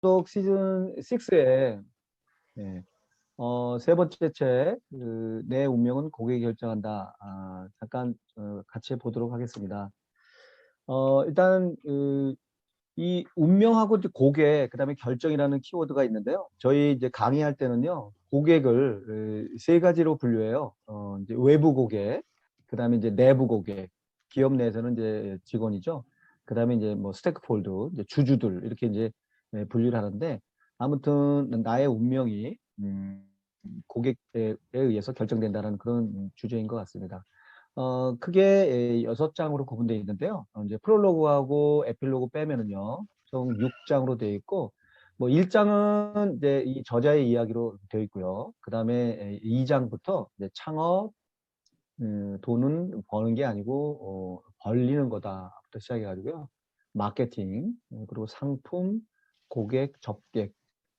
독 시즌 6의 세 번째 책, 내 운명은 고객이 결정한다. 잠깐 같이 보도록 하겠습니다. 일단 이 운명하고 이제 고객, 그다음에 결정이라는 키워드가 있는데요. 저희 이제 강의할 때는요, 고객을 세 가지로 분류해요. 이제 외부 고객, 그다음에 이제 내부 고객, 기업 내에서는 이제 직원이죠. 그다음에 이제 뭐 스테이크홀더, 이제 주주들 이렇게 이제 분류를 하는데, 아무튼 나의 운명이 고객에 의해서 결정된다는 그런 주제인 것 같습니다. 크게 6장으로 구분되어 있는데요. 이제 프롤로그하고 에필로그 빼면은요, 총 6장으로 되어 있고, 뭐 1장은 이제 이 저자의 이야기로 되어 있고요. 그 다음에 2장부터 이제 창업, 돈은 버는 게 아니고 벌리는 거다부터 시작해가지고요. 마케팅, 그리고 상품, 고객, 접객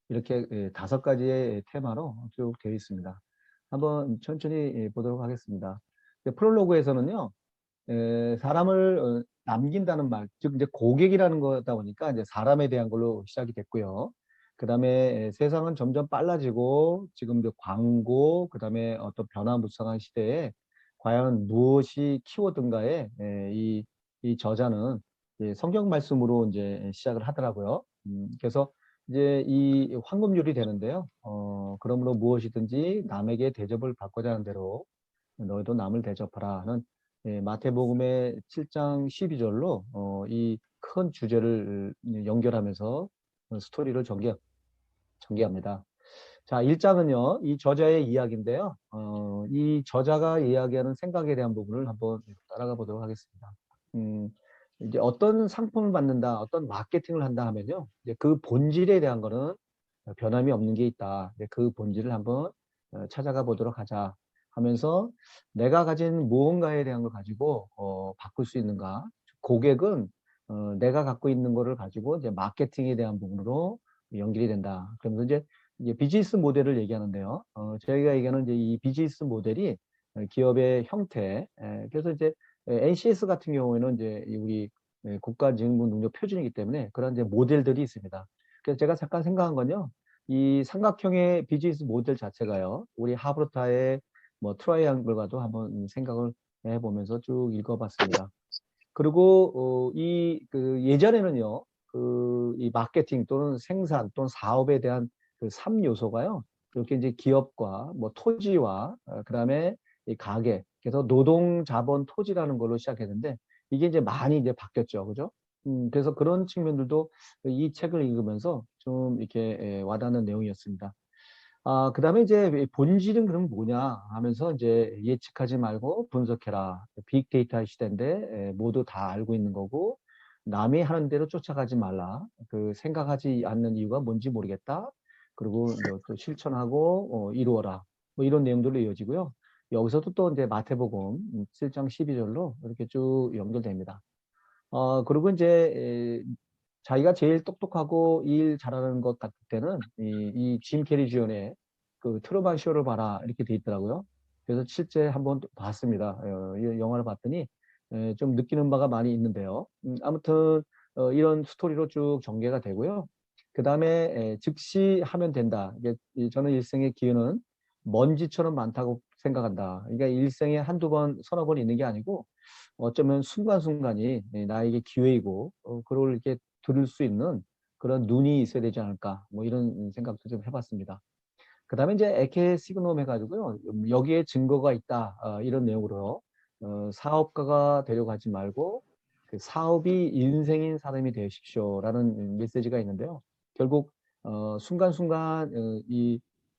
이렇게 5가지의 테마로 쭉 되어 있습니다. 한번 천천히 보도록 하겠습니다. 프롤로그에서는요, 사람을 남긴다는 말, 즉 이제 고객이라는 거다 보니까 이제 사람에 대한 걸로 시작이 됐고요. 그 다음에 세상은 점점 빨라지고 지금 이제 광고, 그 다음에 어떤 변화무쌍한 시대에 과연 무엇이 키워드인가에 이 저자는 성경 말씀으로 이제 시작을 하더라고요. 그래서 이제 이 황금률이 되는데요. 그러므로 무엇이든지 남에게 대접을 받고자 하는 대로 너희도 남을 대접하라 하는 마태복음의 7장 12절로 이 큰 주제를 연결하면서 스토리를 전개합니다. 자, 1장은요, 이 저자의 이야기인데요. 이 저자가 이야기하는 생각에 대한 부분을 한번 따라가 보도록 하겠습니다. 이제 어떤 상품을 받는다, 어떤 마케팅을 한다 하면요, 이제 그 본질에 대한 거는 변함이 없는 게 있다. 이제 그 본질을 한번 찾아가 보도록 하자 하면서 내가 가진 무언가에 대한 걸 가지고 바꿀 수 있는가? 고객은 내가 갖고 있는 거를 가지고 이제 마케팅에 대한 부분으로 연결이 된다. 그러면서 이제 비즈니스 모델을 얘기하는데요. 저희가 얘기하는 이제 이 비즈니스 모델이 기업의 형태. 그래서 이제 NCS 같은 경우에는 이제 우리 국가직무 표준이기 때문에 그런 이제 모델들이 있습니다. 그래서 제가 잠깐 생각한 건요. 이 삼각형의 비즈니스 모델 자체가요. 우리 하브르타의 뭐 트라이앵글과도 한번 생각을 해보면서 쭉 읽어봤습니다. 그리고 그 예전에는요. 이 마케팅 또는 생산 또는 사업에 대한 그 3요소가요. 그렇게 이제 기업과 뭐 토지와 그다음에 이 가게 그래서 노동 자본 토지라는 걸로 시작했는데 이게 이제 많이 이제 바뀌었죠. 그죠? 그래서 그런 측면들도 이 책을 읽으면서 좀 이렇게 와닿는 내용이었습니다. 그다음에 이제 본질은 그럼 뭐냐 하면서 이제 예측하지 말고 분석해라. 빅데이터 시대인데 모두 다 알고 있는 거고 남이 하는 대로 쫓아가지 말라. 그 생각하지 않는 이유가 뭔지 모르겠다. 그리고 또 실천하고 이루어라. 뭐 이런 내용들로 이어지고요. 여기서도 또 이제 마태복음 7장 12절로 이렇게 쭉 연결됩니다. 그리고 이제 자기가 제일 똑똑하고 일 잘하는 것 같을 때는 짐 캐리 주연의 그 트루먼 쇼를 봐라 이렇게 돼 있더라고요. 그래서 실제 한번 봤습니다. 이 영화를 봤더니 좀 느끼는 바가 많이 있는데요. 아무튼 이런 스토리로 쭉 전개가 되고요. 그 다음에 즉시 하면 된다. 이게 저는 일생의 기회는 먼지처럼 많다고 생각한다. 그러니까 일생에 한두 번, 서너 번 있는 게 아니고 어쩌면 순간순간이 나에게 기회이고 그걸 이렇게 들을 수 있는 그런 눈이 있어야 되지 않을까 뭐 이런 생각도 좀 해봤습니다. 그 다음에 이제 에케 시그놈 해가지고요 여기에 증거가 있다 이런 내용으로 사업가가 되려고 하지 말고 그 사업이 인생인 사람이 되십시오라는 메시지가 있는데요. 결국 순간순간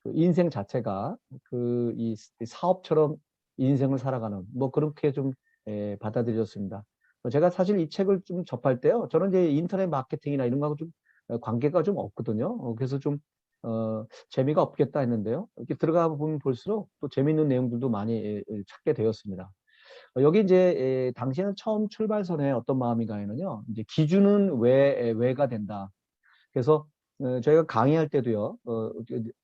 그 인생 자체가 이 사업처럼 인생을 살아가는 뭐 그렇게 좀 받아들였습니다. 제가 사실 이 책을 좀 접할 때요. 저는 이제 인터넷 마케팅이나 이런 거하고 좀 관계가 좀 없거든요. 그래서 좀 재미가 없겠다 했는데요. 이렇게 들어가 보면 볼수록 또 재미있는 내용들도 많이 찾게 되었습니다. 여기 이제 당신은 처음 출발선에 어떤 마음인가 하면요. 이제 기준은 왜가 된다. 그래서 저희가 강의할 때도요.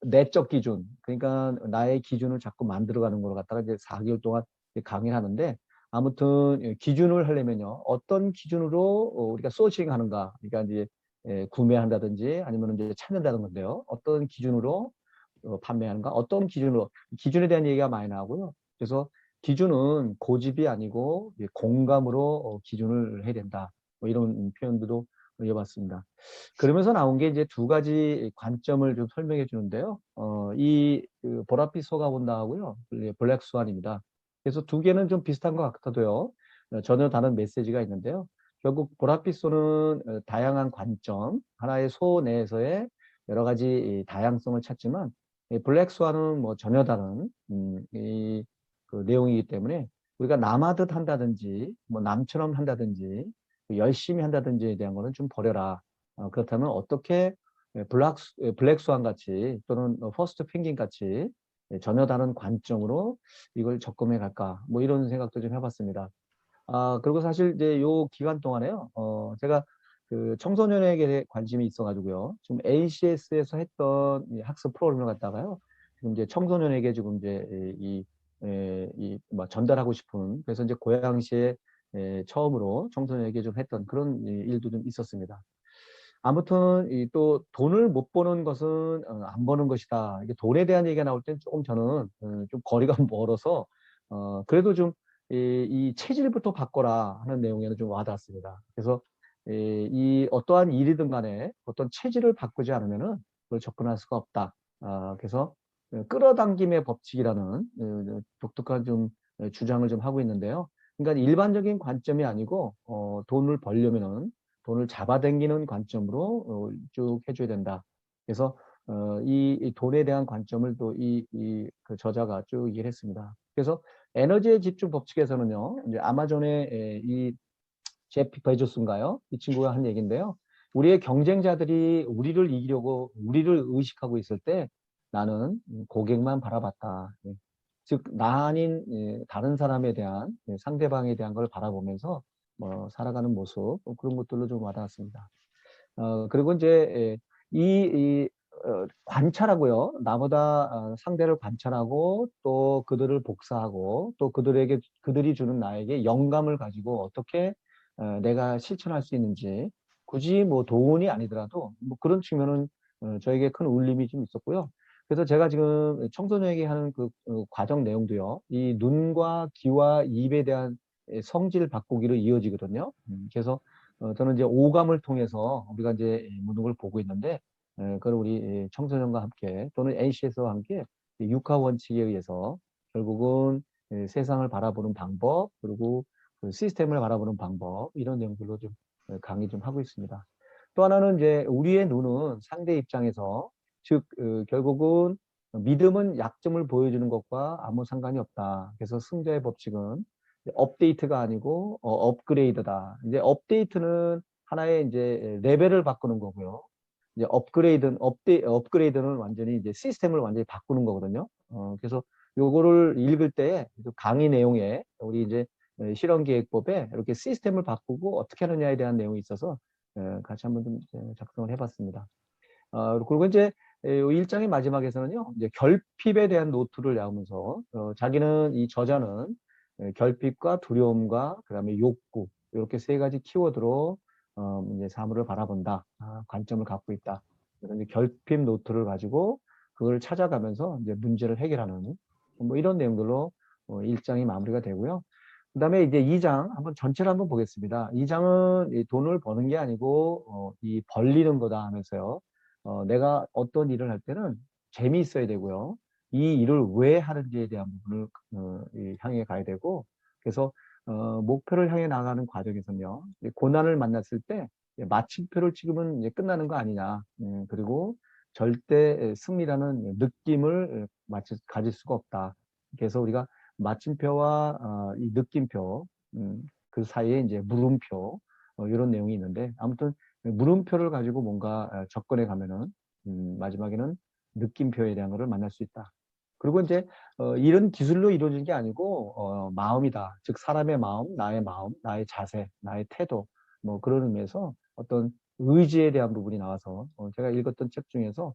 내적 기준, 그러니까 나의 기준을 자꾸 만들어가는 걸 갖다가 이제 4개월 동안 강의를 하는데 아무튼 기준을 하려면요. 어떤 기준으로 우리가 소싱하는가. 그러니까 이제 구매한다든지 아니면 이제 찾는다는 건데요. 어떤 기준으로 판매하는가? 어떤 기준으로 기준에 대한 얘기가 많이 나오고요. 그래서 기준은 고집이 아니고 공감으로 기준을 해야 된다. 뭐 이런 표현들도 이어봤습니다. 그러면서 나온 게 이제 두 가지 관점을 좀 설명해 주는데요. 그 보랏빛 소가 온다 하고요. 블랙 스완입니다. 그래서 두 개는 좀 비슷한 것 같아도요. 전혀 다른 메시지가 있는데요. 결국 보랏빛 소는 다양한 관점, 하나의 소 내에서의 여러 가지 다양성을 찾지만 블랙 스완은 뭐 전혀 다른 그 내용이기 때문에 우리가 남하듯 한다든지 뭐 남처럼 한다든지 열심히 한다든지에 대한 거는 좀 버려라. 그렇다면 어떻게 블랙 스완 같이 또는 퍼스트 펭귄 같이 전혀 다른 관점으로 이걸 접근해 갈까 뭐 이런 생각도 좀 해봤습니다. 그리고 사실 이제 요 기간 동안에요. 제가 그 청소년에게 관심이 있어가지고요. 지금 ACS에서 했던 이 학습 프로그램을 갖다가요. 지금 이제 청소년에게 지금 이제 뭐 전달하고 싶은 그래서 이제 고양시에 처음으로 청소년에게 좀 했던 그런 일도 좀 있었습니다. 아무튼 또 돈을 못 버는 것은 안 버는 것이다. 이게 돈에 대한 얘기가 나올 땐 조금 저는 좀 거리가 멀어서 그래도 좀 이 체질부터 바꿔라 하는 내용에는 좀 와닿았습니다. 그래서 이 어떠한 일이든 간에 어떤 체질을 바꾸지 않으면은 그걸 접근할 수가 없다. 그래서 끌어당김의 법칙이라는 독특한 좀 주장을 좀 하고 있는데요. 그러니까 일반적인 관점이 아니고 돈을 벌려면은 돈을 잡아당기는 관점으로 쭉 해줘야 된다. 그래서 이 돈에 대한 관점을 또 그 저자가 쭉 얘기를 했습니다. 그래서 에너지의 집중 법칙에서는요, 이제 아마존의 이 제프 베조스인가요? 이 친구가 한 얘기인데요. 우리의 경쟁자들이 우리를 이기려고 우리를 의식하고 있을 때 나는 고객만 바라봤다. 즉, 나 아닌 다른 사람에 대한 상대방에 대한 걸 바라보면서 뭐 살아가는 모습 그런 것들로 좀 와닿았습니다. 그리고 이제 관찰하고요. 나보다 상대를 관찰하고 또 그들을 복사하고 또 그들이 주는 나에게 영감을 가지고 어떻게 내가 실천할 수 있는지 굳이 뭐 돈이 아니더라도 뭐 그런 측면은 저에게 큰 울림이 좀 있었고요. 그래서 제가 지금 청소년에게 하는 그 과정 내용도요. 이 눈과 귀와 입에 대한 성질 바꾸기로 이어지거든요. 그래서 저는 이제 오감을 통해서 우리가 이제 모든 걸 보고 있는데, 그걸 우리 청소년과 함께 또는 NCS와 함께 육하 원칙에 의해서 결국은 세상을 바라보는 방법, 그리고 그 시스템을 바라보는 방법, 이런 내용들로 좀 강의 좀 하고 있습니다. 또 하나는 이제 우리의 눈은 상대 입장에서, 즉, 결국은 믿음은 약점을 보여주는 것과 아무 상관이 없다. 그래서 승자의 법칙은 업데이트가 아니고 업그레이드다. 이제 업데이트는 하나의 이제 레벨을 바꾸는 거고요. 이제 업그레이드는 완전히 이제 시스템을 완전히 바꾸는 거거든요. 그래서 요거를 읽을 때 강의 내용에 우리 이제 실험기획법에 이렇게 시스템을 바꾸고 어떻게 하느냐에 대한 내용이 있어서 같이 한번 좀 작성을 해봤습니다. 그리고 이제 일장의 마지막에서는요, 이제 결핍에 대한 노트를 나오면서 자기는 이 저자는 결핍과 두려움과 그다음에 욕구 이렇게 세 가지 키워드로 이제 사물을 바라본다, 관점을 갖고 있다. 그래서 이제 결핍 노트를 가지고 그걸 찾아가면서 이제 문제를 해결하는 뭐 이런 내용들로 1장이 마무리가 되고요. 그다음에 이제 2장 한번 전체를 한번 보겠습니다. 2장은 이 돈을 버는 게 아니고 이 벌리는 거다 하면서요. 내가 어떤 일을 할 때는 재미있어야 되고요. 이 일을 왜 하는지에 대한 부분을 향해 가야 되고, 그래서 목표를 향해 나가는 과정에서는요, 고난을 만났을 때 마침표를 찍으면 이제 끝나는 거 아니냐. 그리고 절대 승리라는 느낌을 가질 수가 없다. 그래서 우리가 마침표와 이 느낌표, 그 사이에 이제 물음표, 이런 내용이 있는데, 아무튼 물음표를 가지고 뭔가 접근해 가면은 마지막에는 느낌표에 대한 것을 만날 수 있다. 그리고 이제 이런 기술로 이루어진 게 아니고 마음이다. 즉 사람의 마음, 나의 자세, 나의 태도 뭐 그런 의미에서 어떤 의지에 대한 부분이 나와서 제가 읽었던 책 중에서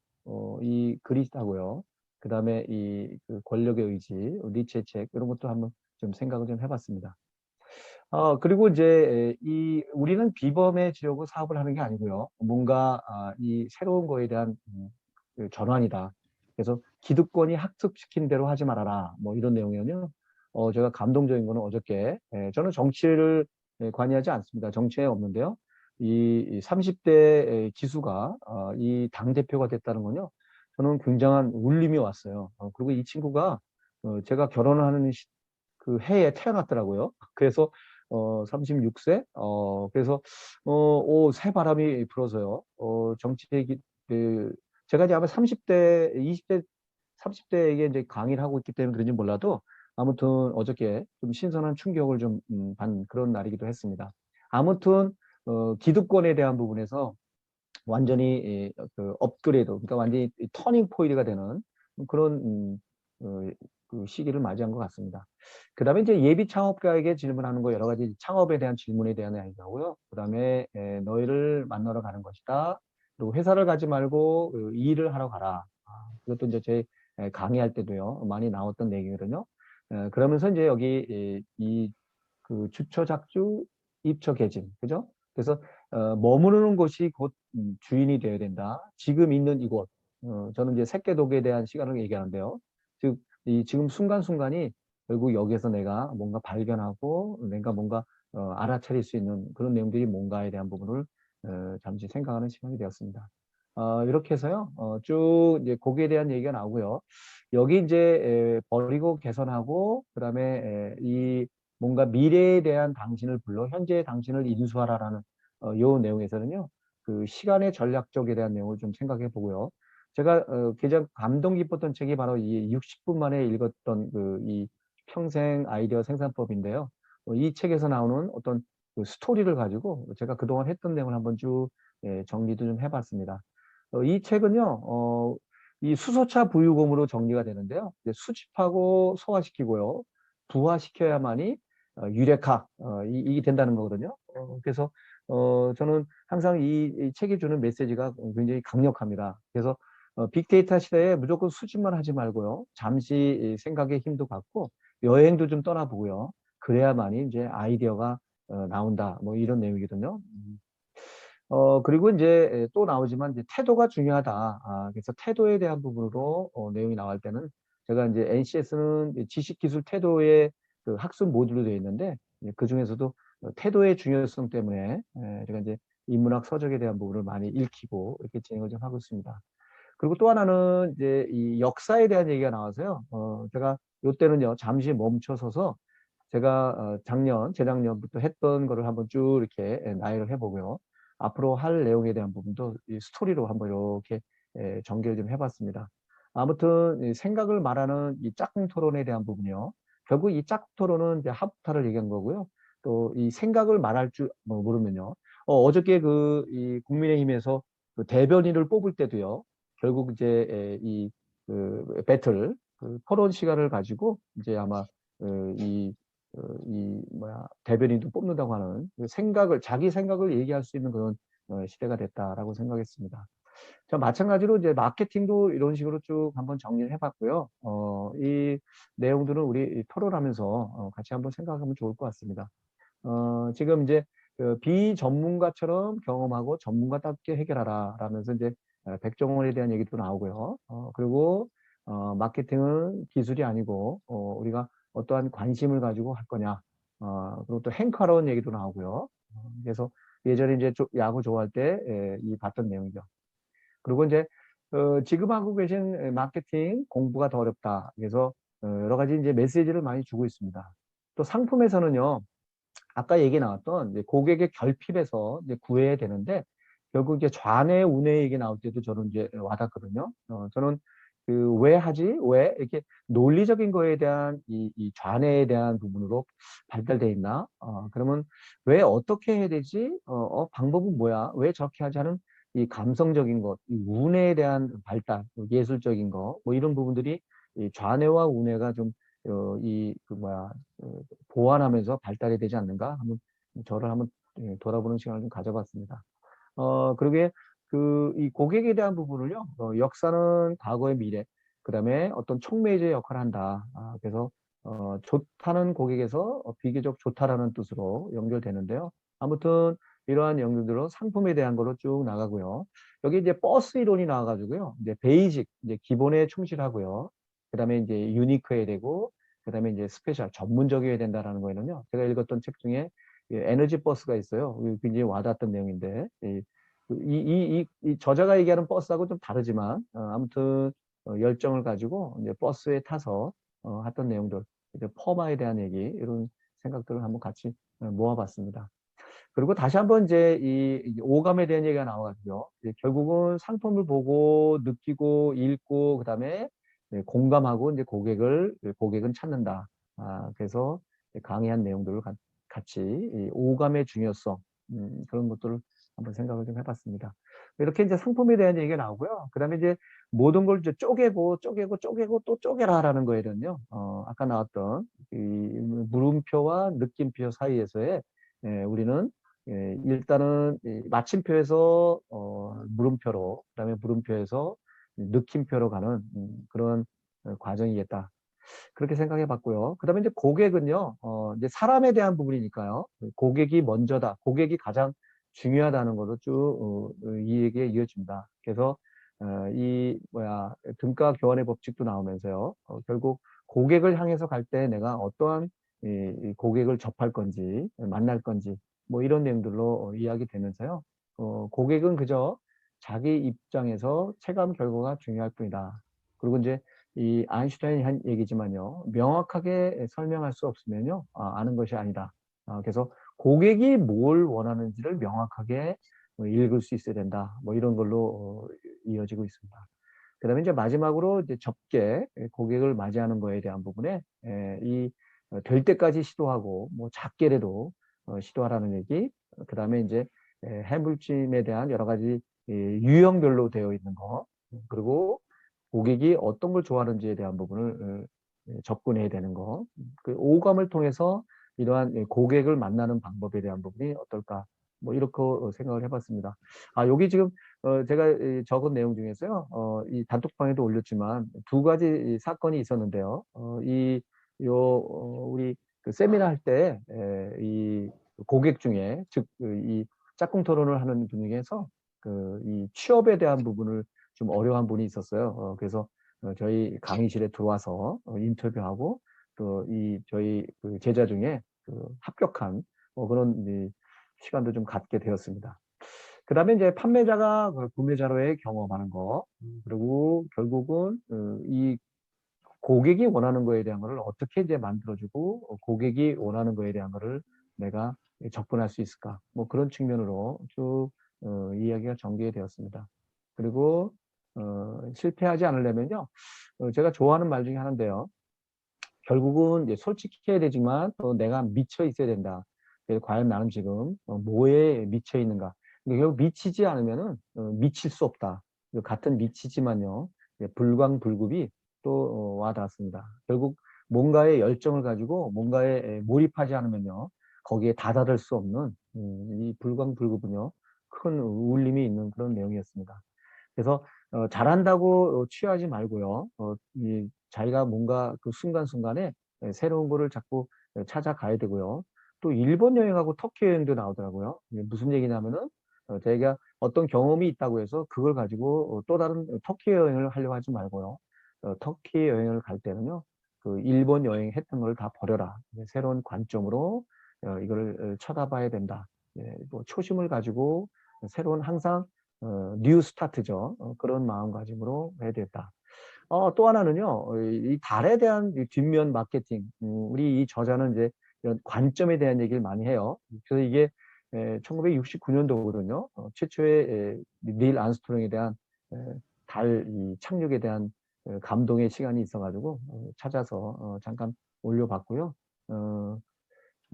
이 글이 있다고요. 그 다음에 이그 권력의 의지, 니체의 책 이런 것도 한번 좀 생각을 좀 해봤습니다. 그리고 이제 우리는 비범해지려고 사업을 하는 게 아니고요. 뭔가 이 새로운 거에 대한 그 전환이다. 그래서 기득권이 학습시킨 대로 하지 말아라. 뭐 이런 내용이요. 제가 감동적인 거는 어저께 저는 정치를 관여하지 않습니다. 정치에 없는데요. 이 30대 기수가 이 당대표가 됐다는 건요. 저는 굉장한 울림이 왔어요. 그리고 이 친구가 제가 결혼을 하는 그 해에 태어났더라고요. 그래서 36세 그래서 새 바람이 불어서요. 정치에 그 제가 이제 아마 30대, 20대, 30대에게 이제 강의를 하고 있기 때문에 그런지 몰라도 아무튼 어저께 좀 신선한 충격을 좀 받은 그런 날이기도 했습니다. 아무튼 기득권에 대한 부분에서 완전히 그 업그레이드, 그러니까 완전히 터닝 포인트가 되는 그런 그 시기를 맞이한 것 같습니다. 그 다음에 이제 예비 창업가에게 질문하는 거 여러 가지 창업에 대한 질문에 대한 이야기하고요. 그 다음에 너희를 만나러 가는 것이다. 그리고 회사를 가지 말고 일을 하러 가라. 그것도 이제 제 강의할 때도요 많이 나왔던 내용이거든요. 그러면서 이제 여기 그 주처 작주 입처 개진 그죠? 그래서 머무르는 곳이 곧 주인이 되어야 된다. 지금 있는 이곳 저는 이제 새끼독에 대한 시간을 얘기하는데요. 즉 이 지금 순간순간이 결국 여기에서 내가 뭔가 발견하고 내가 뭔가 알아차릴 수 있는 그런 내용들이 뭔가에 대한 부분을 잠시 생각하는 시간이 되었습니다. 이렇게 해서요 쭉 이제 거기에 대한 얘기가 나오고요. 여기 이제 버리고 개선하고 그다음에 이 뭔가 미래에 대한 당신을 불러 현재의 당신을 인수하라라는 요 내용에서는요. 그 시간의 전략적에 대한 내용을 좀 생각해 보고요. 제가 가장 감동 깊었던 책이 바로 이 60분 만에 읽었던 그 이 평생 아이디어 생산법인데요. 이 책에서 나오는 어떤 그 스토리를 가지고 제가 그동안 했던 내용을 한번 쭉 정리도 좀 해봤습니다. 이 책은요, 이 수소차 부유금으로 정리가 되는데요. 이제 수집하고 소화시키고요. 부화시켜야만이 유레카 이게 된다는 거거든요. 그래서 저는 항상 이 책이 주는 메시지가 굉장히 강력합니다. 그래서 빅데이터 시대에 무조건 수집만 하지 말고요. 잠시 이 생각의 힘도 갖고 여행도 좀 떠나보고요. 그래야만이 이제 아이디어가 나온다. 뭐 이런 내용이거든요. 그리고 이제 또 나오지만 이제 태도가 중요하다. 그래서 태도에 대한 부분으로 내용이 나올 때는 제가 이제 NCS는 지식기술 태도의 그 학습 모듈로 되어 있는데 그 중에서도 태도의 중요성 때문에 제가 이제 인문학 서적에 대한 부분을 많이 읽히고 이렇게 진행을 좀 하고 있습니다. 그리고 또 하나는 이제 이 역사에 대한 얘기가 나와서요. 제가 이때는요 잠시 멈춰서서 제가 재작년부터 했던 거를 한번 쭉 이렇게 나열을 해보고요. 앞으로 할 내용에 대한 부분도 이 스토리로 한번 이렇게 전개를 좀 해봤습니다. 아무튼 이 생각을 말하는 이 짝꿍 토론에 대한 부분이요. 결국 이 짝꿍 토론은 이제 합타를 얘기한 거고요. 또 이 생각을 말할 줄 모르면요. 어저께 이 국민의힘에서 그 대변인을 뽑을 때도요. 결국 이제 그 배틀, 그 토론 시간을 가지고 이제 아마 이 대변인도 뽑는다고 하는 그 자기 생각을 얘기할 수 있는 그런 시대가 됐다라고 생각했습니다. 자, 마찬가지로 이제 마케팅도 이런 식으로 쭉 한번 정리를 해봤고요. 이 내용들은 우리 토론하면서 같이 한번 생각하면 좋을 것 같습니다. 지금 이제 그 비전문가처럼 경험하고 전문가답게 해결하라 라면서 이제 백종원에 대한 얘기도 나오고요. 그리고 마케팅은 기술이 아니고 우리가 어떠한 관심을 가지고 할 거냐. 그리고 또 행카로운 얘기도 나오고요. 그래서 예전에 이제 야구 좋아할 때 이 봤던 내용이죠. 그리고 이제 지금 하고 계신 마케팅 공부가 더 어렵다. 그래서 여러 가지 이제 메시지를 많이 주고 있습니다. 또 상품에서는요. 아까 얘기 나왔던 이제 고객의 결핍에서 이제 구해야 되는데 결국 이제 좌뇌 우뇌 얘기 나올 때도 저는 이제 와닿거든요. 저는 그 왜 하지? 왜 이렇게 논리적인 거에 대한 이 좌뇌에 대한 부분으로 발달돼 있나? 그러면 왜 어떻게 해야 되지? 방법은 뭐야? 왜 저렇게 하지 않은 이 감성적인 것, 이 우뇌에 대한 발달, 예술적인 거, 뭐 이런 부분들이 이 좌뇌와 우뇌가 좀 보완하면서 발달이 되지 않는가? 한번 저를 한번 돌아보는 시간을 좀 가져봤습니다. 그러게 이 고객에 대한 부분을요, 역사는 과거의 미래, 그 다음에 어떤 촉매제 역할을 한다. 그래서 좋다는 고객에서 비교적 좋다라는 뜻으로 연결되는데요. 아무튼 이러한 연결들로 상품에 대한 거로 쭉 나가고요. 여기 이제 버스 이론이 나와가지고요. 이제 베이직, 이제 기본에 충실하고요. 그다음에 이제 유니크해야 되고, 그다음에 이제 스페셜, 전문적이어야 된다라는 거에는요. 제가 읽었던 책 중에 에너지 버스가 있어요. 굉장히 와닿았던 내용인데, 이 저자가 얘기하는 버스하고 좀 다르지만, 아무튼 열정을 가지고 이제 버스에 타서 했던 내용들, 이제 퍼마에 대한 얘기, 이런 생각들을 한번 같이 모아봤습니다. 그리고 다시 한번 이제 이 오감에 대한 얘기가 나와가지고요. 이제 결국은 상품을 보고 느끼고 읽고 그다음에 공감하고 이제 고객은 찾는다. 그래서 강의한 내용들을 같이 이 오감의 중요성 그런 것들을 한번 생각을 좀 해봤습니다. 이렇게 이제 상품에 대한 얘기가 나오고요. 그다음에 이제 모든 걸 이제 쪼개고 또 쪼개라라는 거에는요. 아까 나왔던 이 물음표와 느낌표 사이에서의 우리는 일단은 이 마침표에서 물음표로, 그다음에 물음표에서 느낌표로 가는 그런 과정이겠다. 그렇게 생각해 봤고요. 그다음에 이제 고객은요, 이제 사람에 대한 부분이니까요. 고객이 먼저다. 고객이 가장 중요하다는 것을 쭉 이 얘기에 이어집니다. 그래서 등가 교환의 법칙도 나오면서요. 결국 고객을 향해서 갈 때 내가 어떠한 이 고객을 접할 건지, 만날 건지, 뭐 이런 내용들로 이야기되면서요. 고객은 그저 자기 입장에서 체감 결과가 중요할 뿐이다. 그리고 이제 이 아인슈타인이 한 얘기지만요. 명확하게 설명할 수 없으면요. 아는 것이 아니다. 그래서 고객이 뭘 원하는지를 명확하게 읽을 수 있어야 된다. 뭐 이런 걸로 이어지고 있습니다. 그다음에 이제 마지막으로 이제 접게 고객을 맞이하는 거에 대한 부분에 될 때까지 시도하고 뭐 작게라도 시도하라는 얘기. 그다음에 이제 해물찜에 대한 여러 가지 유형별로 되어 있는 거. 그리고 고객이 어떤 걸 좋아하는지에 대한 부분을 접근해야 되는 거. 그 오감을 통해서 이러한 고객을 만나는 방법에 대한 부분이 어떨까. 뭐 이렇게 생각을 해봤습니다. 여기 지금 제가 적은 내용 중에서요. 이 단톡방에도 올렸지만 두 가지 사건이 있었는데요. 우리 그 세미나 할 때 이 고객 중에 즉 이 짝꿍 토론을 하는 분 중에서 이 취업에 대한 부분을 좀 어려운 분이 있었어요. 그래서 저희 강의실에 들어와서 인터뷰하고 또 저희 그 제자 중에 합격한 그런 시간도 좀 갖게 되었습니다. 그다음에 이제 판매자가 구매자로의 경험하는 거, 그리고 결국은 이 고객이 원하는 거에 대한 거를 어떻게 이제 만들어주고 고객이 원하는 거에 대한 거를 내가 접근할 수 있을까? 뭐 그런 측면으로 쭉 이야기가 전개되었습니다. 그리고 실패하지 않으려면요, 제가 좋아하는 말 중에 하나인데요. 결국은 이제 솔직해야 되지만 또 내가 미쳐 있어야 된다. 그래서 과연 나는 지금 뭐에 미쳐 있는가? 근데 결국 미치지 않으면은 미칠 수 없다. 같은 미치지만요, 불광불급이 또 와닿았습니다. 결국 뭔가에 열정을 가지고 뭔가에 몰입하지 않으면요, 거기에 다다를 수 없는 이 불광불급은요, 큰 울림이 있는 그런 내용이었습니다. 그래서 잘한다고 취하지 말고요. 자기가 뭔가 그 순간순간에 새로운 거를 자꾸 찾아가야 되고요. 또 일본 여행하고 터키 여행도 나오더라고요. 이게 무슨 얘기냐면은 자기가 어떤 경험이 있다고 해서 그걸 가지고 또 다른 터키 여행을 하려고 하지 말고요. 터키 여행을 갈 때는요. 그 일본 여행 했던 걸 다 버려라. 새로운 관점으로 이걸 쳐다봐야 된다. 뭐 초심을 가지고 새로운 항상 뉴 스타트죠. 그런 마음가짐으로 해야 되겠다. 또 하나는요, 이 달에 대한 이 뒷면 마케팅. 우리 이 저자는 이제 이런 관점에 대한 얘기를 많이 해요. 그래서 이게 1969년도거든요. 최초의 닐 암스트롱에 대한 달 착륙에 대한 감동의 시간이 있어가지고 찾아서 잠깐 올려봤고요.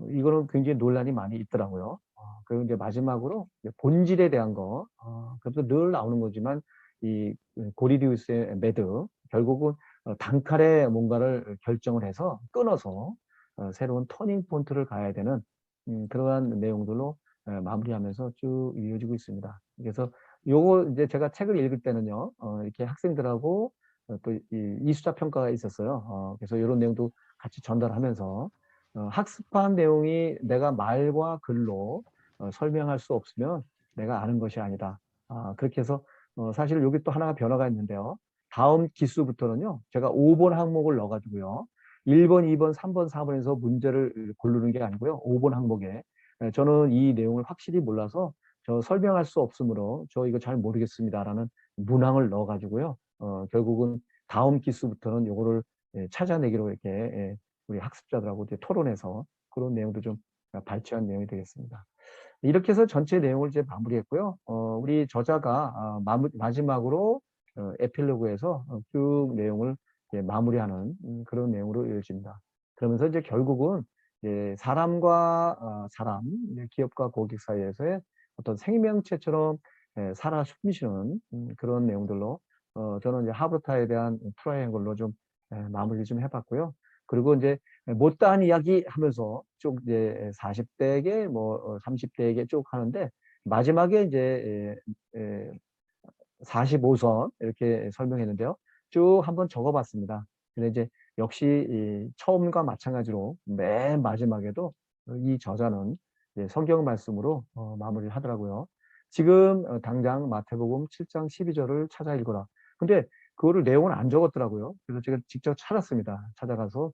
이거는 굉장히 논란이 많이 있더라고요. 그리고 이제 마지막으로 이제 본질에 대한 거, 그래도 늘 나오는 거지만 이 고리디우스의 매드, 결국은 단칼에 뭔가를 결정을 해서 끊어서 새로운 터닝 포인트를 가야 되는 그러한 내용들로 마무리하면서 쭉 이어지고 있습니다. 그래서 요거 이제 제가 책을 읽을 때는요, 이렇게 학생들하고 또 이수자 평가가 있었어요. 그래서 이런 내용도 같이 전달하면서 학습한 내용이 내가 말과 글로 설명할 수 없으면 내가 아는 것이 아니다. 그렇게 해서 사실 여기 또 하나가 변화가 있는데요. 다음 기수부터는요. 제가 5번 항목을 넣어가지고요. 1번, 2번, 3번, 4번에서 문제를 고르는 게 아니고요. 5번 항목에 저는 이 내용을 확실히 몰라서 저 설명할 수 없으므로 저 이거 잘 모르겠습니다라는 문항을 넣어가지고요. 결국은 다음 기수부터는 요거를 찾아내기로 이렇게 우리 학습자들하고 이제 토론해서 그런 내용도 좀 발췌한 내용이 되겠습니다. 이렇게 해서 전체 내용을 이제 마무리했고요. 우리 저자가 마지막으로 에필로그에서 쭉 내용을 마무리하는 그런 내용으로 이어집니다. 그러면서 이제 결국은 이제 사람과 사람, 기업과 고객 사이에서의 어떤 생명체처럼 살아 숨쉬는 그런 내용들로 저는 이제 하브르타에 대한 트라이앵글로 좀 마무리 좀 해봤고요. 그리고 이제 못다한 이야기 하면서 쭉 이제 40대에게 뭐 30대에게 쭉 하는데 마지막에 이제 45선 이렇게 설명했는데요. 쭉 한번 적어봤습니다. 근데 이제 역시 처음과 마찬가지로 맨 마지막에도 이 저자는 성경 말씀으로 마무리를 하더라고요. 지금 당장 마태복음 7장 12절을 찾아 읽어라. 근데 그거를 내용을 안 적었더라고요. 그래서 제가 직접 찾았습니다. 찾아가서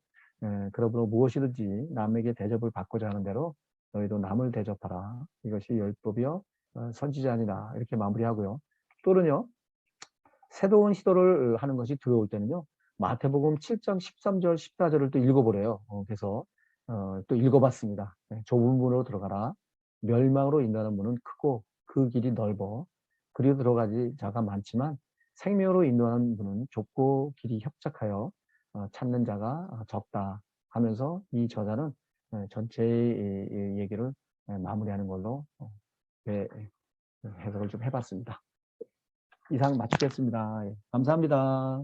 그러므로 무엇이든지 남에게 대접을 받고자 하는 대로 너희도 남을 대접하라. 이것이 율법이요 선지자니라. 이렇게 마무리하고요. 또는요. 새로운 시도를 하는 것이 두려울 때는요. 마태복음 7장 13절 14절을 또 읽어보래요. 그래서 또 읽어봤습니다. 좁은 문으로 들어가라. 멸망으로 인도하는 문은 크고 그 길이 넓어. 그리로 들어가지 자가 많지만 생명으로 인도하는 문은 좁고 길이 협착하여 찾는 자가 적다 하면서 이 저자는 전체의 얘기를 마무리하는 걸로 해석을 좀 해봤습니다. 이상 마치겠습니다. 감사합니다.